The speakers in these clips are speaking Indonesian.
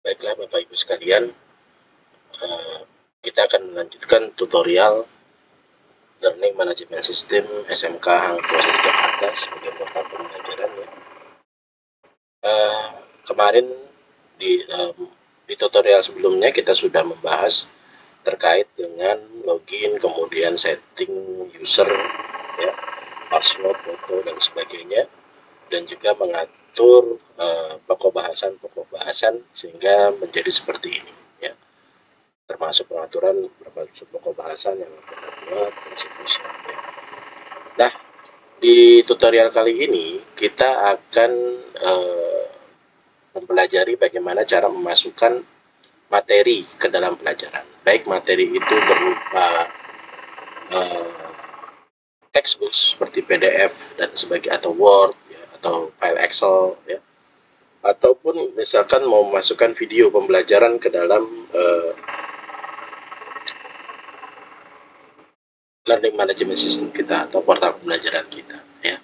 Baiklah Bapak Ibu sekalian, kita akan melanjutkan tutorial Learning Management System SMK Hang Tuah Satu Jakarta sebagai portal pembelajaran ya. Kemarin di tutorial sebelumnya kita sudah membahas terkait dengan login, kemudian setting user, ya, password, foto dan sebagainya, dan juga mengatur pokok bahasan sehingga menjadi seperti ini ya, termasuk pengaturan berbagai pokok bahasan yang kita buat dan seterusnya ya. Nah, di tutorial kali ini kita akan mempelajari bagaimana cara memasukkan materi ke dalam pelajaran, baik materi itu berupa textbook seperti PDF dan sebagainya, atau Word ya, atau file Excel ya, ataupun misalkan mau memasukkan video pembelajaran ke dalam Learning Management System kita atau portal pembelajaran kita ya.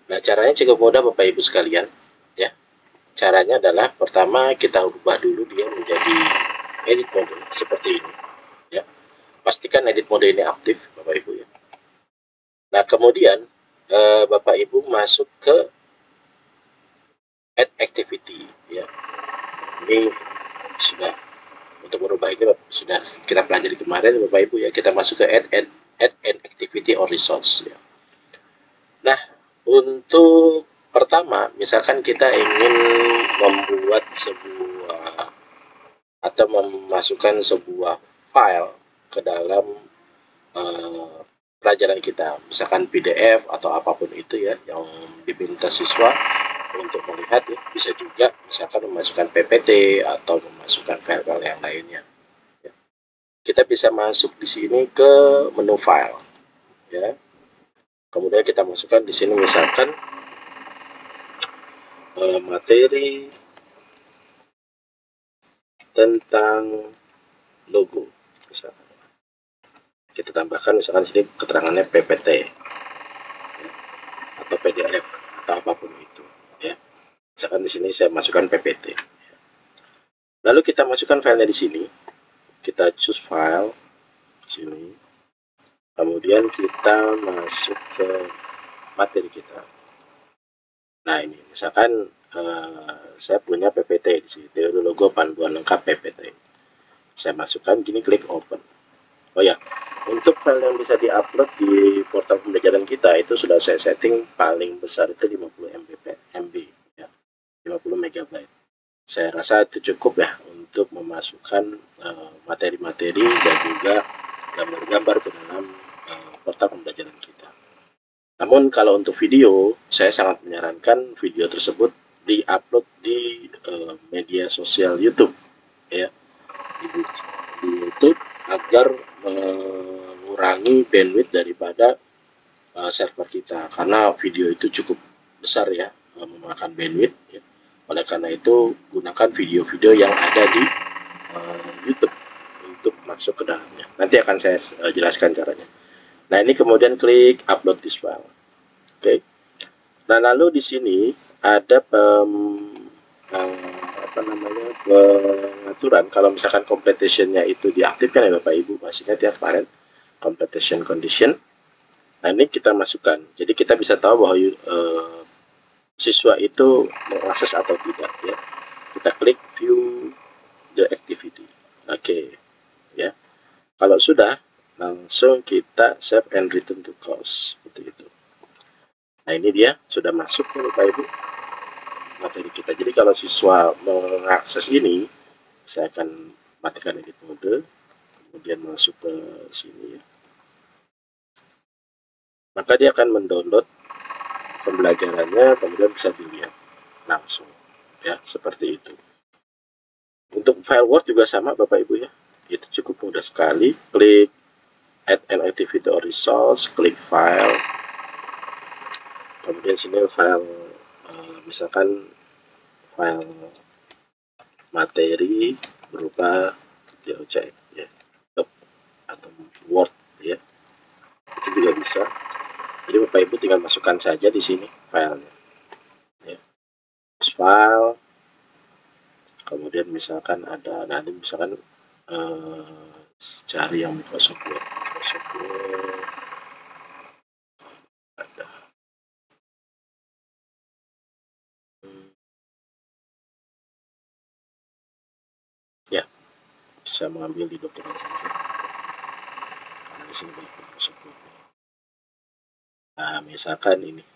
Nah, caranya cukup mudah Bapak Ibu sekalian ya. Caranya adalah pertama kita ubah dulu dia menjadi edit mode seperti ini ya. Pastikan edit mode ini aktif Bapak Ibu ya. Nah, kemudian Bapak Ibu masuk ke add activity ya. Ini sudah, untuk merubah ini sudah kita pelajari kemarin Bapak Ibu ya. Kita masuk ke add an activity or resource ya. Nah, untuk pertama misalkan kita ingin membuat sebuah atau memasukkan sebuah file ke dalam pelajaran kita, misalkan PDF atau apapun itu ya yang diminta siswa untuk melihat ya, bisa juga misalkan memasukkan PPT atau memasukkan file-file yang lainnya ya. Kita bisa masuk di sini ke menu file ya, kemudian kita masukkan di sini misalkan materi tentang logo, misalkan kita tambahkan misalkan sini keterangannya PPT ya, atau PDF atau apapun itu ya. Misalkan di sini saya masukkan PPT. Lalu kita masukkan filenya di sini. Kita choose file sini. Kemudian kita masuk ke materi kita. Nah, ini misalkan saya punya PPT di sini, teori logo panduan lengkap PPT. Saya masukkan gini, klik open. Oh ya, untuk file yang bisa diupload di portal pembelajaran kita itu sudah saya setting paling besar itu 50 MB ya, 50 MB. Saya rasa itu cukup ya untuk memasukkan materi-materi dan juga gambar-gambar ke dalam portal pembelajaran kita. Namun kalau untuk video, saya sangat menyarankan video tersebut di-upload di media sosial YouTube ya, di YouTube, agar mengurangi bandwidth daripada server kita, karena video itu cukup besar ya, memakan bandwidth ya. Oleh karena itu gunakan video-video yang ada di YouTube untuk masuk ke dalamnya. Nanti akan saya jelaskan caranya. Nah, ini kemudian klik upload this file. Oke. Nah, lalu di sini ada pengaturan kalau misalkan completion-nya itu diaktifkan ya Bapak Ibu, masih ingat ya kemarin completion condition. Nah, ini kita masukkan. Jadi kita bisa tahu bahwa siswa itu mengakses atau tidak ya. Kita klik view the activity. Oke. Ya. Kalau sudah, langsung kita save and return to course seperti itu. Nah, ini dia sudah masuk Bapak Ibu materi kita. Jadi kalau siswa mengakses ini, saya akan matikan edit mode, kemudian masuk ke sini ya. Maka dia akan mendownload pembelajarannya, kemudian bisa dilihat langsung ya, seperti itu. Untuk file Word juga sama Bapak Ibu ya, itu cukup mudah sekali. Klik add an activity or resource, klik file, kemudian sini file misalkan file materi berupa doc ya, doc atau Word ya, itu juga bisa. Jadi Bapak Ibu tinggal masukkan saja di sini filenya ya. File, kemudian kemudian misalkan ada nanti misalkan cari yang Microsoft Word ada. Ya, bisa mengambil di dokumen saja karena di sini banyak Microsoft Word. Nah, misalkan ini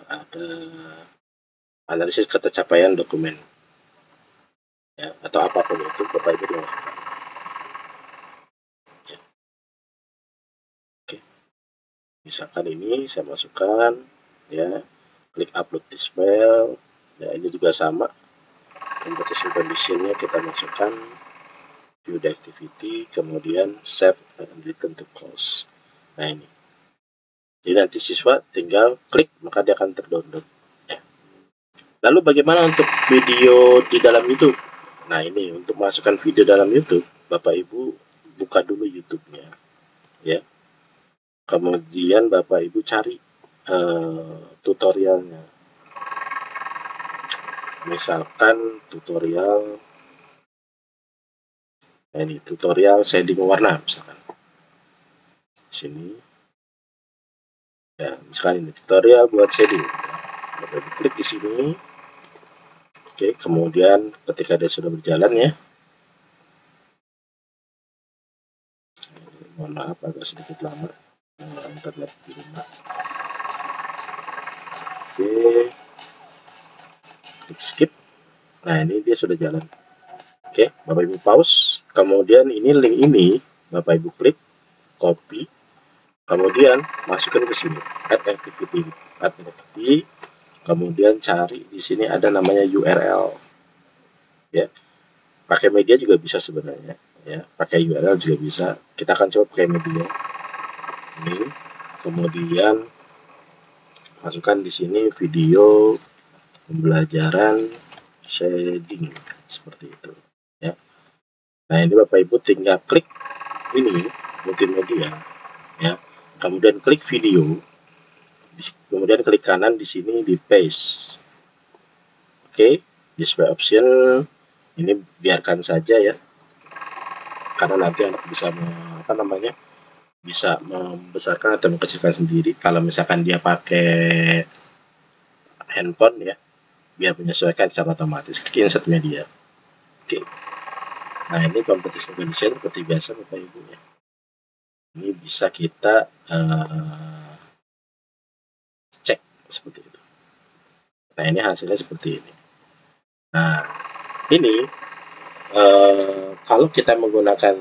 ada analisis ketercapaian dokumen, ya, atau apapun itu Bapak Ibu dimasukkan. Ya. Oke, misalkan ini saya masukkan, ya, klik upload display. Ya, ini juga sama, competition conditionnya kita masukkan, view the activity, kemudian save and return to course. Nah, ini jadi nanti siswa tinggal klik maka dia akan terdownload, ya. Lalu bagaimana untuk video di dalam YouTube? Nah, ini untuk masukkan video dalam YouTube, Bapak Ibu buka dulu YouTube-nya, ya. Kemudian Bapak Ibu cari tutorialnya. Misalkan tutorial, nah ini tutorial shading warna misalkan. Sini. Ya, misalkan ini tutorial buat shading. Bapak Ibu klik di sini. Oke, kemudian ketika dia sudah berjalan, ya. Mohon maaf agak sedikit lama internet di rumah. Oke, klik skip. Nah, ini dia sudah jalan. Oke, Bapak Ibu pause. Kemudian ini link ini Bapak Ibu klik, copy, kemudian masukkan ke sini, add activity, kemudian cari di sini ada namanya URL, ya. Pakai media juga bisa sebenarnya, ya. Pakai URL juga bisa. Kita akan coba pakai media. Ini, kemudian masukkan di sini video pembelajaran shading seperti itu, ya. Nah, ini Bapak Ibu tinggal klik ini multimedia, ya. Kemudian klik video, kemudian klik kanan di sini di paste. Oke, display option ini biarkan saja, ya, karena nanti anak bisa bisa membesarkan atau mengecilkan sendiri. Kalau misalkan dia pakai handphone, ya, biar menyesuaikan secara otomatis. Klik insert media. Oke. Nah, ini competition condition seperti biasa Bapak Ibu, ya. Ini bisa kita cek seperti itu. Nah, ini hasilnya seperti ini. Nah, ini kalau kita menggunakan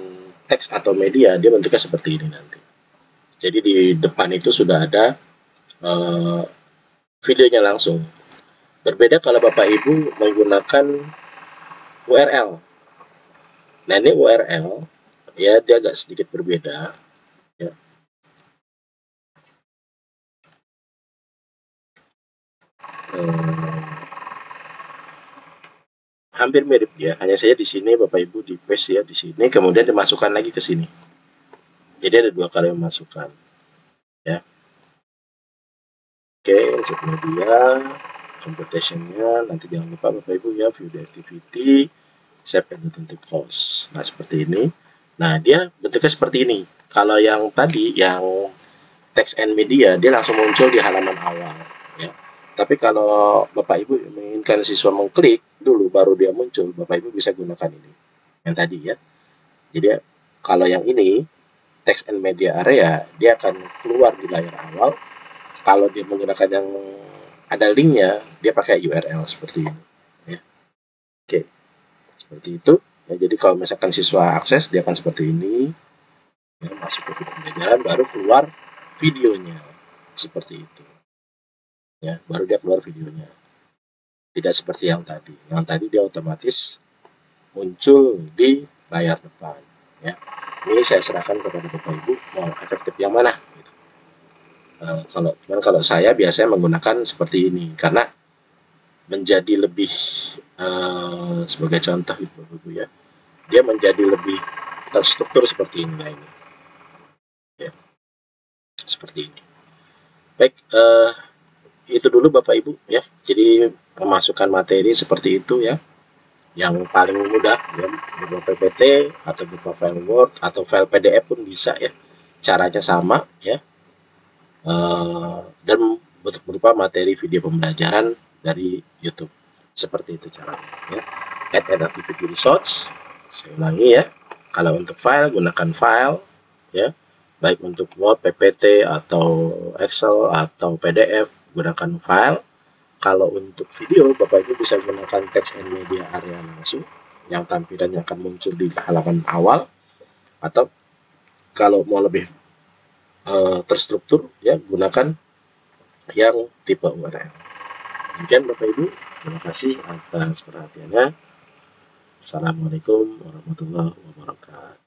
teks atau media, dia bentuknya seperti ini nanti. Jadi di depan itu sudah ada videonya langsung. Berbeda kalau Bapak Ibu menggunakan URL. Nah, ini URL, ya, dia agak sedikit berbeda, ya. Hampir mirip, ya, hanya saja di sini Bapak Ibu di paste, ya, di sini, kemudian dimasukkan lagi ke sini. Jadi ada 2 kali memasukkan, ya. Oke, insert media, computationnya nanti jangan lupa Bapak Ibu, ya, view the activity, save and return to course. Nah, seperti ini. Nah, dia bentuknya seperti ini. Kalau yang tadi, yang text and media, dia langsung muncul di halaman awal, ya. Tapi kalau Bapak Ibu menginginkan siswa mengklik dulu baru dia muncul, Bapak Ibu bisa gunakan ini, yang tadi, ya. Jadi kalau yang ini text and media area, dia akan keluar di layar awal. Kalau dia menggunakan yang ada linknya, dia pakai URL seperti ini, ya. Oke, seperti itu, ya. Jadi kalau misalkan siswa akses, dia akan seperti ini, ya, masuk ke video pembelajaran, baru keluar videonya seperti itu, ya, baru dia keluar videonya. Tidak seperti yang tadi. Yang tadi dia otomatis muncul di layar depan, ya. Ini saya serahkan kepada Bapak Ibu mau efektif yang mana, gitu. Kalau saya biasanya menggunakan seperti ini karena menjadi lebih sebagai contoh itu Bapak Ibu, ya, dia menjadi lebih terstruktur seperti ini, ini, ya, seperti ini. Baik, itu dulu Bapak Ibu, ya. Jadi memasukkan materi seperti itu, ya. yang paling mudah ya, berupa PPT atau berupa file Word atau file PDF pun bisa ya. Caranya sama ya. Dan bentuk berupa materi video pembelajaran dari YouTube. Seperti itu caranya ya. Add activity resource. Saya ulangi ya. Kalau untuk file gunakan file ya. Baik untuk Word, PPT atau Excel atau PDF gunakan file. Kalau untuk video Bapak Ibu bisa gunakan text and media area langsung yang tampilannya akan muncul di halaman awal, atau kalau mau lebih terstruktur ya gunakan yang tipe URL. Demikian Bapak Ibu, terima kasih atas perhatiannya. Assalamualaikum warahmatullahi wabarakatuh.